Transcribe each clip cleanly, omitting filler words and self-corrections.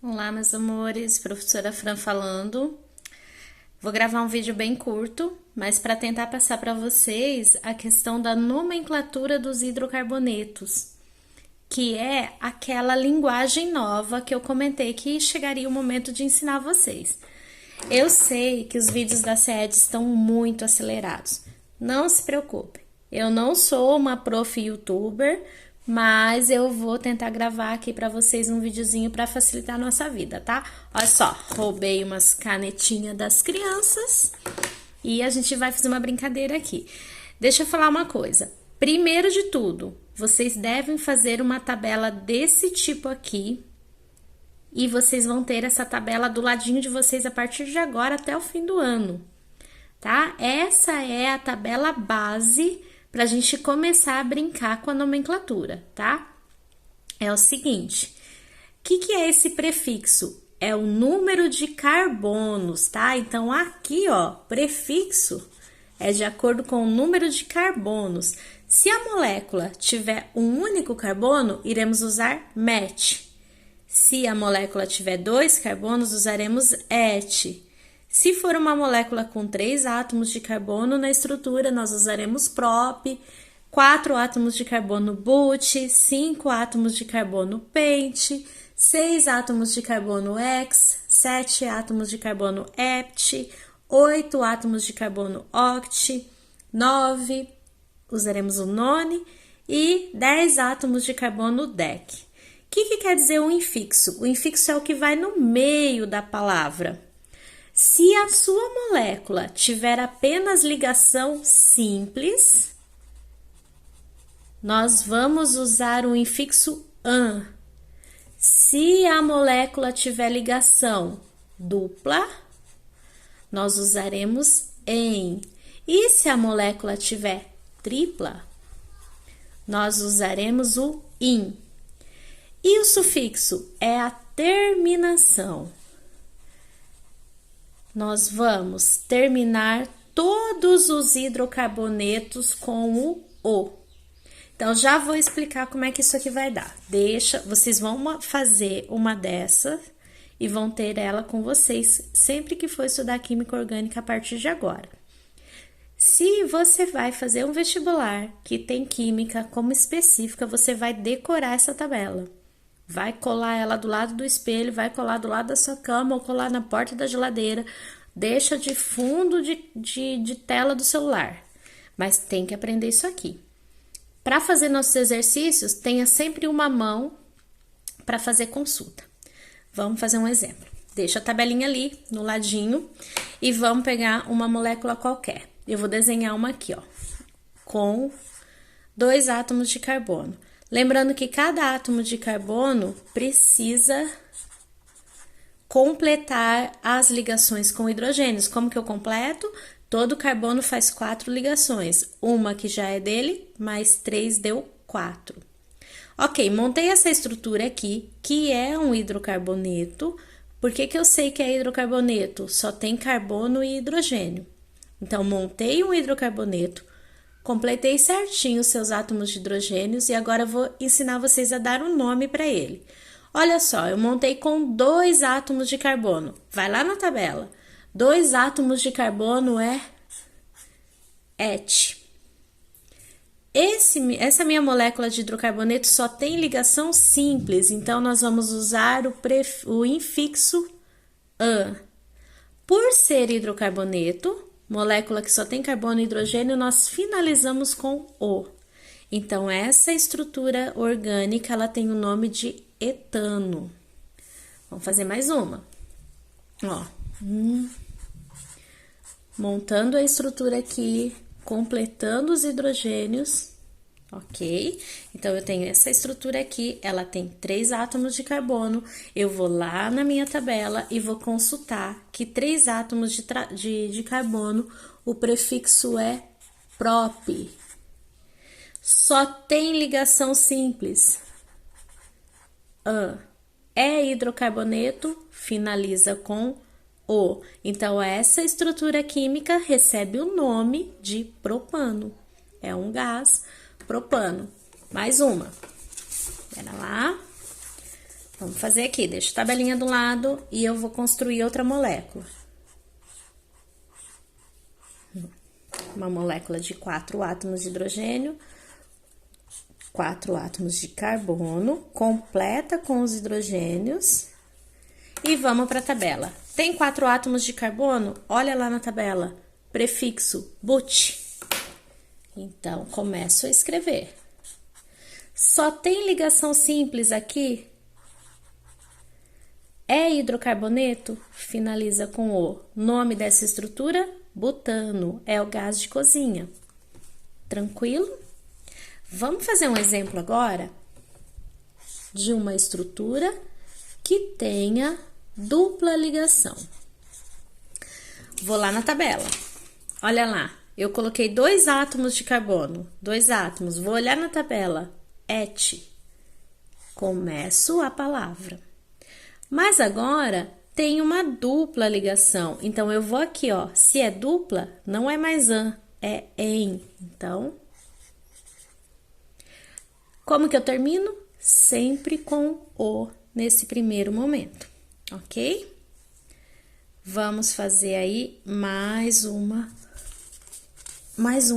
Olá, meus amores, professora Fran falando. Vou gravar um vídeo bem curto, mas para tentar passar para vocês a questão da nomenclatura dos hidrocarbonetos, que é aquela linguagem nova que eu comentei que chegaria o momento de ensinar vocês. Eu sei que os vídeos da CED estão muito acelerados. Não se preocupe, eu não sou uma prof youtuber, mas eu vou tentar gravar aqui para vocês um videozinho para facilitar a nossa vida, tá? Olha só, roubei umas canetinhas das crianças e a gente vai fazer uma brincadeira aqui. Deixa eu falar uma coisa. Primeiro de tudo, vocês devem fazer uma tabela desse tipo aqui e vocês vão ter essa tabela do ladinho de vocês a partir de agora até o fim do ano, tá? Essa é a tabela base para a gente começar a brincar com a nomenclatura, tá? É o seguinte, o que é esse prefixo? É o número de carbonos, tá? Então, aqui, ó, prefixo é de acordo com o número de carbonos. Se a molécula tiver um único carbono, iremos usar met. Se a molécula tiver 2 carbonos, usaremos et. Se for uma molécula com 3 átomos de carbono na estrutura, nós usaremos prop, 4 átomos de carbono but, 5 átomos de carbono pent, 6 átomos de carbono hex, 7 átomos de carbono hept, 8 átomos de carbono oct, 9, usaremos o none, e 10 átomos de carbono dec. O que quer dizer o infixo? O infixo é o que vai no meio da palavra. Se a sua molécula tiver apenas ligação simples, nós vamos usar o infixo an. Se a molécula tiver ligação dupla, nós usaremos em. E se a molécula tiver tripla, nós usaremos o in. E o sufixo é a terminação. Nós vamos terminar todos os hidrocarbonetos com o O. Então, já vou explicar como é que isso aqui vai dar. Vocês vão fazer uma dessa e vão ter ela com vocês sempre que for estudar química orgânica a partir de agora. Se você vai fazer um vestibular que tem química como específica, você vai decorar essa tabela. Vai colar ela do lado do espelho, vai colar do lado da sua cama ou colar na porta da geladeira. Deixa de fundo de tela do celular. Mas tem que aprender isso aqui. Para fazer nossos exercícios, tenha sempre uma mão para fazer consulta. Vamos fazer um exemplo. Deixa a tabelinha ali no ladinho e vamos pegar uma molécula qualquer. Eu vou desenhar uma aqui, ó, com 2 átomos de carbono. Lembrando que cada átomo de carbono precisa completar as ligações com hidrogênios. Como que eu completo? Todo carbono faz 4 ligações. Uma que já é dele, mais 3 deu 4. Ok, montei essa estrutura aqui, que é um hidrocarboneto. Por que eu sei que é hidrocarboneto? Só tem carbono e hidrogênio. Então, montei um hidrocarboneto. Completei certinho os seus átomos de hidrogênios e agora eu vou ensinar vocês a dar um nome para ele. Olha só, eu montei com 2 átomos de carbono. Vai lá na tabela. 2 átomos de carbono é et. Essa minha molécula de hidrocarboneto só tem ligação simples, então nós vamos usar o infixo an. Por ser hidrocarboneto, molécula que só tem carbono e hidrogênio, nós finalizamos com o. Então, essa estrutura orgânica, ela tem o nome de etano. Vamos fazer mais uma. Ó, montando a estrutura aqui, completando os hidrogênios, ok? Então, eu tenho essa estrutura aqui, ela tem 3 átomos de carbono. Eu vou lá na minha tabela e vou consultar que 3 átomos de carbono, o prefixo é prop. Só tem ligação simples. An. É hidrocarboneto, finaliza com o. Então, essa estrutura química recebe o nome de propano. É um gás propano. Mais uma. Pera lá. Vamos fazer aqui, deixa a tabelinha do lado e eu vou construir outra molécula. Uma molécula de 4 átomos de hidrogênio, 4 átomos de carbono, completa com os hidrogênios. E vamos para a tabela. Tem 4 átomos de carbono? Olha lá na tabela. Prefixo but. Então, começo a escrever. Só tem ligação simples aqui? É hidrocarboneto? Finaliza com o nome dessa estrutura? Butano. É o gás de cozinha. Tranquilo? Vamos fazer um exemplo agora de uma estrutura que tenha dupla ligação. Vou lá na tabela. Olha lá, eu coloquei 2 átomos de carbono, 2 átomos. Vou olhar na tabela, et. Começo a palavra. Mas agora tem uma dupla ligação. Então, eu vou aqui, ó. Se é dupla, não é mais an, é em. Então, como que eu termino? Sempre com o nesse primeiro momento, ok? Vamos fazer aí mais um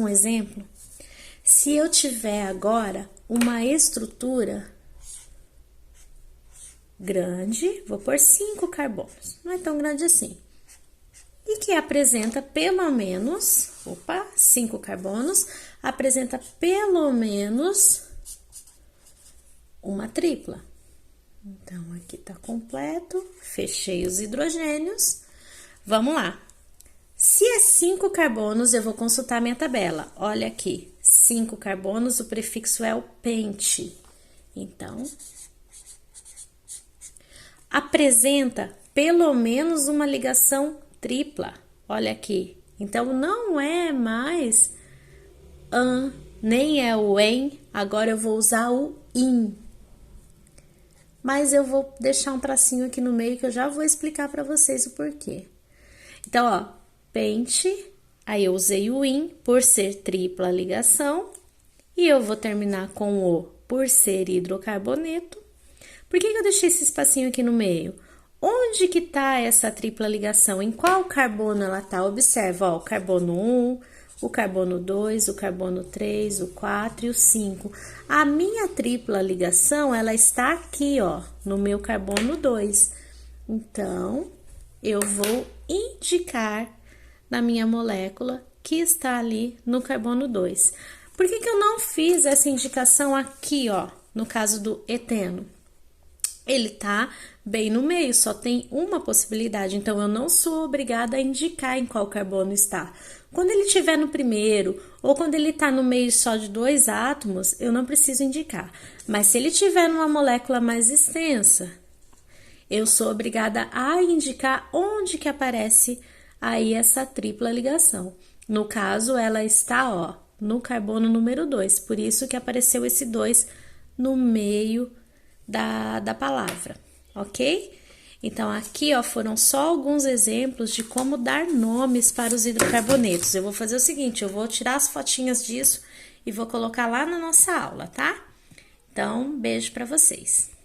exemplo. Se eu tiver agora uma estrutura grande, vou pôr 5 carbonos, não é tão grande assim, e que apresenta pelo menos, 5 carbonos, apresenta pelo menos uma tripla. Então, aqui tá completo, fechei os hidrogênios. Vamos lá. Se é 5 carbonos, eu vou consultar minha tabela. Olha aqui, 5 carbonos, o prefixo é o pente. Então, apresenta pelo menos uma ligação tripla. Olha aqui. Então, não é mais an, nem é o em, agora eu vou usar o in. Mas eu vou deixar um tracinho aqui no meio que eu já vou explicar para vocês o porquê. Então, ó, pente, aí eu usei o in por ser tripla ligação, e eu vou terminar com o por ser hidrocarboneto. Por que eu deixei esse espacinho aqui no meio? Onde que tá essa tripla ligação? Em qual carbono ela tá? Observa, ó, o carbono 1, o carbono 2, o carbono 3, o 4 e o 5. A minha tripla ligação, ela está aqui, ó, no meu carbono 2. Então, eu vou indicar na minha molécula que está ali no carbono 2. Por que eu não fiz essa indicação aqui, ó, no caso do eteno? Ele tá bem no meio, só tem uma possibilidade, então eu não sou obrigada a indicar em qual carbono está. Quando ele estiver no primeiro, ou quando ele está no meio só de 2 átomos, eu não preciso indicar. Mas se ele estiver numa molécula mais extensa, eu sou obrigada a indicar onde que aparece aí essa tripla ligação. No caso, ela está, ó, no carbono número 2, por isso que apareceu esse 2 no meio da palavra, ok? Então, aqui, ó, foram só alguns exemplos de como dar nomes para os hidrocarbonetos. Eu vou fazer o seguinte, eu vou tirar as fotinhas disso e vou colocar lá na nossa aula, tá? Então, beijo para vocês.